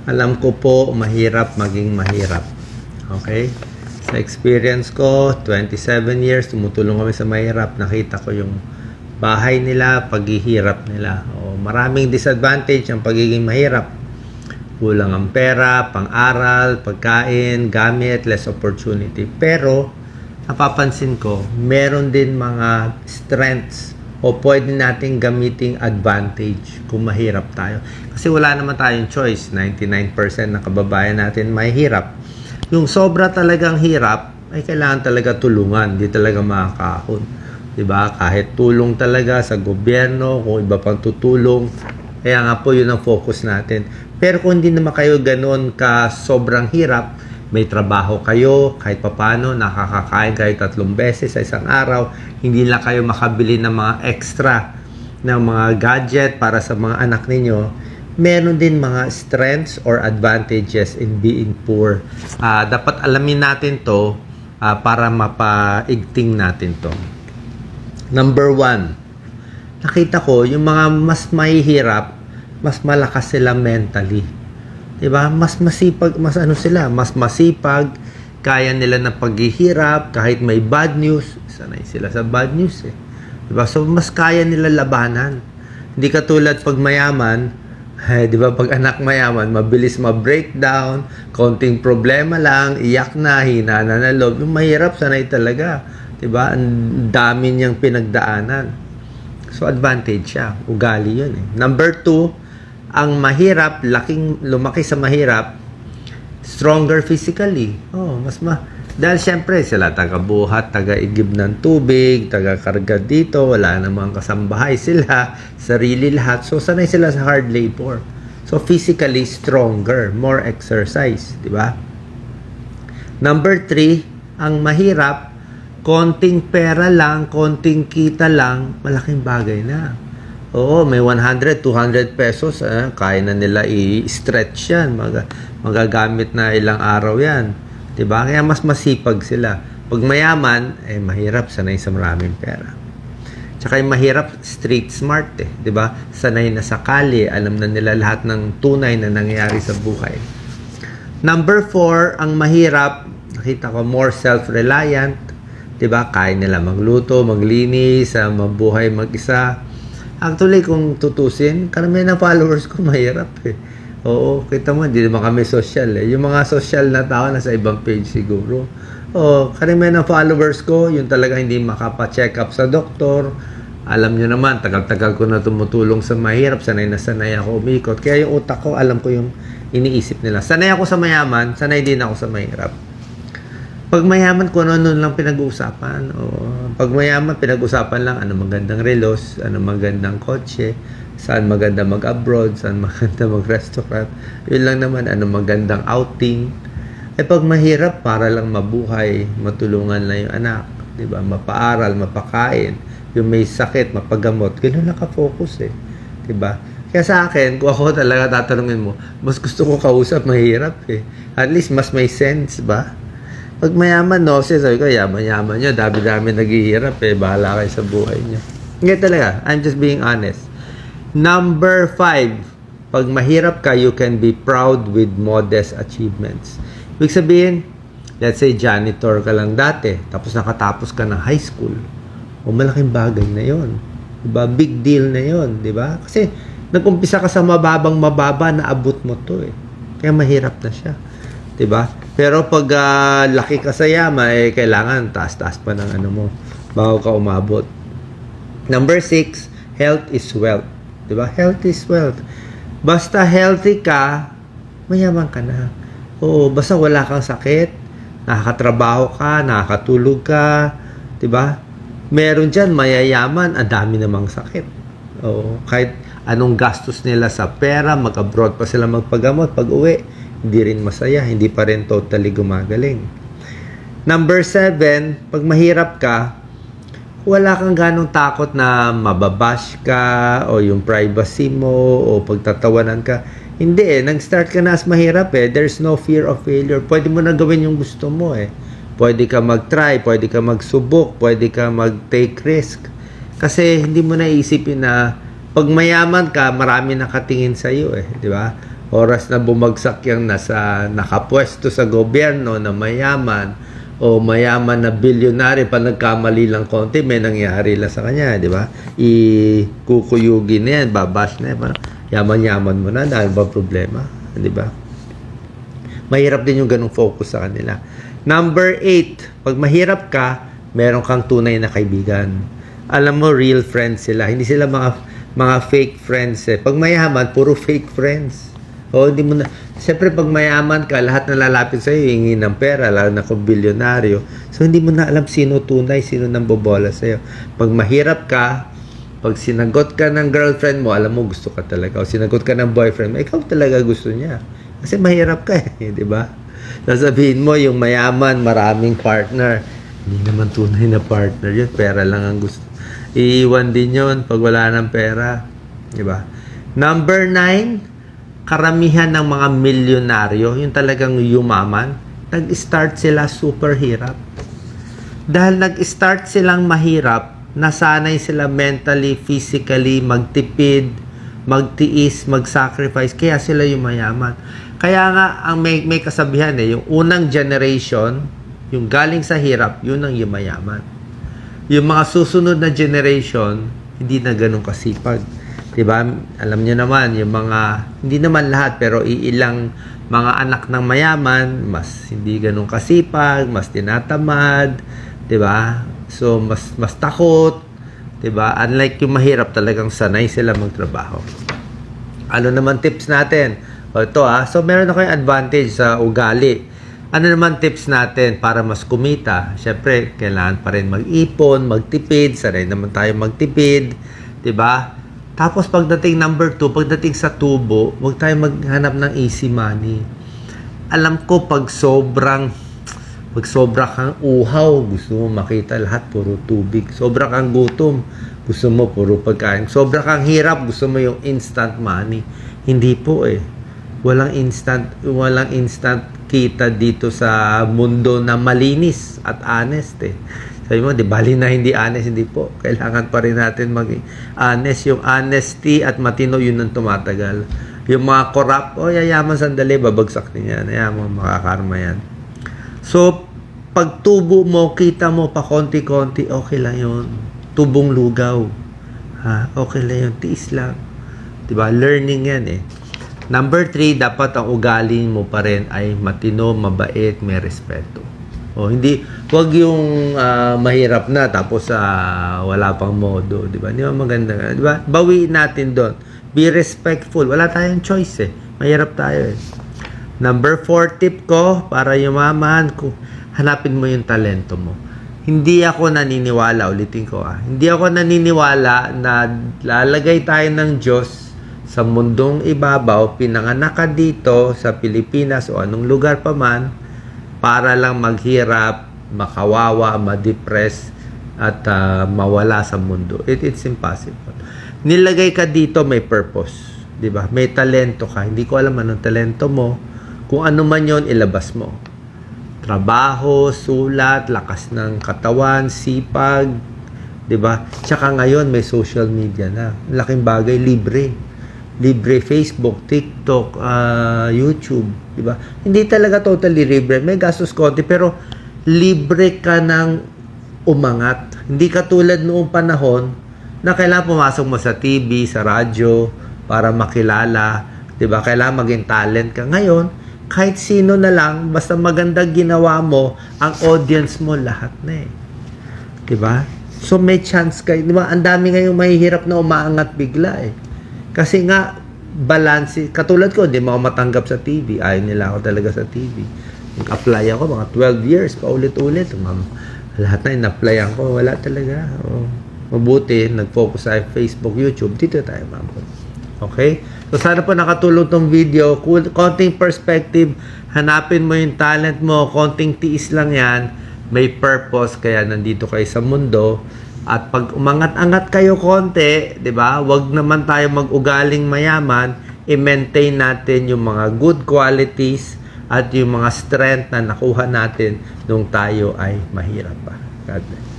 Alam ko po, mahirap maging mahirap. Okay? Sa experience ko, 27 years, tumutulong kami sa mahirap. Nakita ko yung bahay nila, paghihirap nila. Maraming disadvantage ang pagiging mahirap. Kulang ang pera, pang-aral, pagkain, gamit, less opportunity. Pero, napapansin ko, meron din mga strengths o pwede nating gamiting advantage kung mahirap tayo. Kasi wala naman tayong choice. 99% ng kababayan natin mahirap. Yung sobra talagang hirap, ay kailangan talaga tulungan. Hindi talaga makakahon. Diba? Kahit tulong talaga sa gobyerno, kung iba pang tutulong. Kaya nga po yun ang focus natin. Pero kung hindi naman kayo ganoon ka sobrang hirap, may trabaho kayo, kahit papano, nakakakain kayo 3 beses sa isang araw, hindi lang kayo makabili ng mga extra ng mga gadget para sa mga anak ninyo, meron din mga strengths or advantages in being poor. Dapat alamin natin to para mapaigting natin to. Number 1, nakita ko yung mga mas mahihirap, mas malakas sila mentally. Diba? Mas masipag, mas masipag, kaya nila ng paghihirap, kahit may bad news, sanay sila sa bad news eh. Diba? So, mas kaya nila labanan. Hindi katulad pag mayaman, diba? Pag anak mayaman, mabilis ma-breakdown, konting problema lang, iyak na, hina na loob. Yung mahirap, sanay talaga. Diba? Ang dami niyang pinagdaanan. So, advantage siya. Ugali yun eh. Number 2, ang mahirap, lumaki sa mahirap, stronger physically. Dahil syempre sila taga-buhat, taga-igib ng tubig, taga-karga dito, wala namang kasambahay sila, sarili lahat. So, sanay sila sa hard labor. So, physically stronger, more exercise, di ba? Number 3, ang mahirap, konting pera lang, konting kita lang, malaking bagay na. May 100, 200 pesos, kaya na nila i-stretch yan. Magagamit na ilang araw yan. Diba? Kaya mas masipag sila. Pag mayaman, mahirap, sanay sa maraming pera. Tsaka yung mahirap, street smart eh. Diba? Sanay na sa kalye, alam na nila lahat ng tunay na nangyayari sa buhay. Number 4, ang mahirap, nakita ko, more self-reliant. Diba? Kaya nila magluto, maglinis, mabuhay mag-isa. Actually, kung tutusin, karamihan ng followers ko mahirap eh. Kita mo, hindi naman kami social eh. Yung mga social na tao nasa ibang page siguro. Karamihan ng followers ko, yung talaga hindi makapa-check up sa doktor. Alam nyo naman, tagal-tagal ko na tumutulong sa mahirap. Sanay na sanay ako umikot. Kaya yung utak ko, alam ko yung iniisip nila. Sanay ako sa mayaman, sanay din ako sa mahirap. Pag mayaman ko, ano lang pinag-uusapan. Pag mayaman, pinag-uusapan lang ano magandang relos, ano magandang kotse, saan maganda mag-abroad, saan maganda mag-restaurant. Yun lang naman, ano magandang outing. Pag mahirap, para lang mabuhay, matulungan lang yung anak. Diba? Mapaaral, mapakain. Yung may sakit, mapagamot. Ganun naka-focus eh. Diba? Kaya sa akin, kung ako talaga tatanungin mo, mas gusto ko kausap mahirap eh. At least, mas may sense ba? Pag mayaman, sabi ko, yaman-yaman nyo, dami-dami naghihirap bahala kayo sa buhay nyo. Hindi talaga, I'm just being honest. Number 5, pag mahirap ka, you can be proud with modest achievements. Ibig sabihin, let's say janitor ka lang dati, tapos nakatapos ka ng high school. Malaking bagay na yon, diba? Big deal na yon, diba? Kasi nag-umpisa ka sa mababa, naabot mo to eh. Kaya mahirap na siya. Diba? Pero pag laki ka sa yaman, kailangan taas-taas pa ng ano mo bago ka umabot. Number 6, health is wealth. Diba? Health is wealth. Basta healthy ka, mayaman ka na. Basta wala kang sakit, nakakatrabaho ka, nakakatulog ka, diba? Meron dyan, mayayaman, ang dami namang sakit. Kahit anong gastos nila sa pera, mag-abroad pa sila magpagamot, pag-uwi, hindi rin masaya, hindi pa rin totally gumagaling. Number 7, pag mahirap ka, wala kang ganong takot na mababash ka o yung privacy mo o pagtatawanan ka. Hindi nag-start ka na as mahirap There's no fear of failure. Pwede mo na gawin yung gusto mo Pwede ka mag-try, pwede ka magsubok, pwede ka mag-take risk. Kasi hindi mo naisipin na pag mayaman ka, marami nakatingin sa iyo di ba? Oras na bumagsak yung nakapwesto sa gobyerno na mayaman o mayaman na bilyonary, pa nagkamali lang konti, may nangyari lang sa kanya, di ba? Ikukuyugin na yan, babash na yan. Yaman-yaman mo na, dahil ba problema? Di ba? Mahirap din yung ganung focus sa kanila. Number 8, pag mahirap ka, meron kang tunay na kaibigan. Alam mo, real friends sila. Hindi sila mga fake friends eh. Pag mayaman, puro fake friends. O, hindi mo na. Siyempre, pag mayaman ka, lahat na lalapit sa'yo, hingi ng pera, lalo na kung bilyonaryo. So, hindi mo na alam sino tunay, sino nang bobola sa'yo. Pag mahirap ka, pag sinagot ka ng girlfriend mo, alam mo, gusto ka talaga. O sinagot ka ng boyfriend mo, ikaw talaga gusto niya. Kasi mahirap ka eh, di ba? Sasabihin mo, yung mayaman, maraming partner. Hindi naman tunay na partner yun. Pera lang ang gusto. Iiwan din yun pag wala ng pera. Di ba? Number 9, karamihan ng mga milyonaryo, yung talagang yumaman, nag-start sila super hirap. Dahil nag-start silang mahirap, nasanay sila mentally, physically, magtipid, magtiis, mag-sacrifice, kaya sila yung mayaman. Kaya nga, ang may kasabihan yung unang generation, yung galing sa hirap, yun ang yumayaman. Yung mga susunod na generation, hindi na ganun kasipag. Diba? Alam nyo naman, yung mga, hindi naman lahat, pero iilang mga anak ng mayaman, mas hindi ganun kasipag, mas tinatamad, diba? So, mas takot, diba? Unlike yung mahirap, talagang sanay sila magtrabaho. Ano naman tips natin? O ito so meron na kayong advantage sa ugali. Ano naman tips natin para mas kumita? Siyempre, kailangan pa rin mag-ipon, magtipid, sanay naman tayo magtipid, diba? Tapos pagdating number 2, pagdating sa tubo, huwag tayo maghanap ng easy money. Alam ko pag sobra kang uhaw, gusto mo makita lahat puro tubig. Sobra kang gutom, gusto mo puro pagkain. Sobra kang hirap, gusto mo yung instant money. Hindi po eh. Walang instant kita dito sa mundo na malinis at honest eh. Sabi mo, di bali na hindi honest, hindi po. Kailangan pa rin natin maging honest. Yung honesty at matino, yun ang tumatagal. Yung mga corrupt, yayaman sandali, babagsak din yan. Yaman, makakarma yan. So, pag tubo mo, kita mo pa konti-konti, okay lang yun. Tubong lugaw. Okay lang yun. Tiis lang. Diba? Learning yan eh. Number 3, dapat ang ugali mo pa rin ay matino, mabait, may respeto. Hindi, wag yung mahirap na tapos wala pang modo, di ba? Di ba maganda? Di ba? Bawiin natin doon. Be respectful. Wala tayong choice eh. Mahirap tayo eh. Number 4 tip ko para yumaman, hanapin mo yung talento mo. Hindi ako naniniwala, ulitin ko hindi ako naniniwala na lalagay tayo ng Diyos sa mundong ibabaw, pinanganak ka dito sa Pilipinas o anong lugar pa man, para lang maghirap, makawawa, ma-depress, at mawala sa mundo. It's impossible. Nilagay ka dito, may purpose. Diba? May talento ka. Hindi ko alam anong talento mo. Kung ano man yon, ilabas mo. Trabaho, sulat, lakas ng katawan, sipag. Diba? Tsaka ngayon, may social media na. Laking bagay, libre. Libre Facebook, TikTok, YouTube, di ba? Hindi talaga totally libre. May gastos konti, pero libre ka ng umangat. Hindi katulad noong panahon na kailangan pumasok mo sa TV, sa radyo, para makilala, di ba? Kailangan maging talent ka. Ngayon, kahit sino na lang, basta maganda ginawa mo, ang audience mo, lahat na eh. Di ba? So, may chance kayo. Di ba? Ang dami ngayong mahihirap na umaangat bigla eh. Kasi nga, balance, katulad ko, hindi mo ako matanggap sa TV. Ayaw nila ako talaga sa TV. Nag-apply ako, mga 12 years, paulit-ulit. Lahat na in-applyan ko, wala talaga. Mabuti, nag-focus sa Facebook, YouTube, dito tayo mabot. Okay? So, sana po nakatulong tong video. Konting perspective, hanapin mo yung talent mo, konting tiis lang yan, may purpose, kaya nandito kayo sa mundo. At pag umangat-angat kayo konti, 'di ba? Huwag naman tayo mag-ugaling mayaman, i-maintain natin yung mga good qualities at yung mga strength na nakuha natin nung tayo ay mahirap pa. God bless.